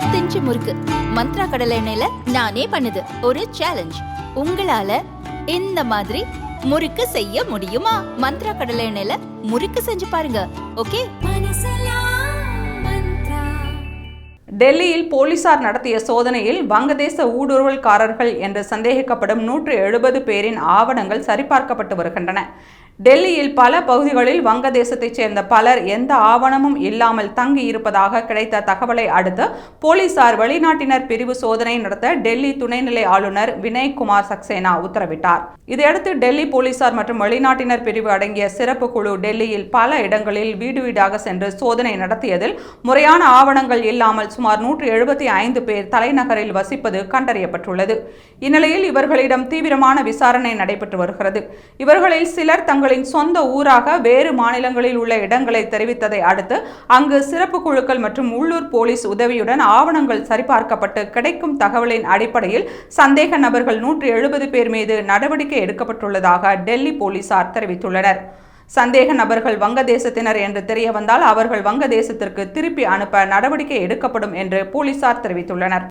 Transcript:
1 inch முறுக்கு மந்த்ரா கடலை எண்ணெயில நானே பண்ணுது. ஒரு சேலஞ்ச், உங்களால இந்த மாதிரி முறுக்கு செய்ய முடியுமா? மந்த்ரா கடலை எண்ணெயில முறுக்கு செஞ்சு பாருங்க. ஓகே. டெல்லியில் போலீசார் நடத்திய சோதனையில் வங்கதேச ஊடுருவல்காரர்கள் என்று சந்தேகிக்கப்படும் 170 பேரின் ஆவணங்கள் சரிபார்க்கப்பட்டு வருகின்றன. டெல்லியில் பல பகுதிகளில் வங்கதேசத்தைச் சேர்ந்த பலர் எந்த ஆவணமும் இல்லாமல் தங்கி இருப்பதாக கிடைத்த தகவலை அடுத்து போலீசார் வெளிநாட்டினர் பிரிவு சோதனை நடத்த டெல்லி துணைநிலை ஆளுநர் வினய் குமார் சக்சேனா உத்தரவிட்டார். இதையடுத்து டெல்லி போலீசார் மற்றும் வெளிநாட்டினர் பிரிவு அடங்கிய சிறப்பு குழு டெல்லியில் பல இடங்களில் வீடு வீடாக சென்று சோதனை நடத்தியதில் முறையான ஆவணங்கள் இல்லாமல் சுமார் 175 பேர் தலைநகரில் வசிப்பது கண்டறியப்பட்டுள்ளது. இந்நிலையில் இவர்களிடம் தீவிரமான விசாரணை நடைபெற்று வருகிறது. இவர்களில் சிலர் தங்களின் சொந்த ஊராக வேறு மாநிலங்களில் உள்ள இடங்களை தெரிவித்ததை அடுத்து அங்கு சிறப்பு குழுக்கள் மற்றும் உள்ளூர் போலீஸ் உதவியுடன் ஆவணங்கள் சரிபார்க்கப்பட்டு கிடைக்கும் தகவலின் அடிப்படையில் சந்தேக நபர்கள் 170 பேர் மீது நடவடிக்கை எடுக்கப்பட்டுள்ளதாக டெல்லி போலீசார் தெரிவித்துள்ளனர். சந்தேக நபர்கள் வங்கதேசத்தினர் என்று தெரிய வந்தால் அவர்கள் வங்கதேசத்திற்கு திருப்பி அனுப்ப நடவடிக்கை எடுக்கப்படும் என்று போலீசார் தெரிவித்துள்ளனர்.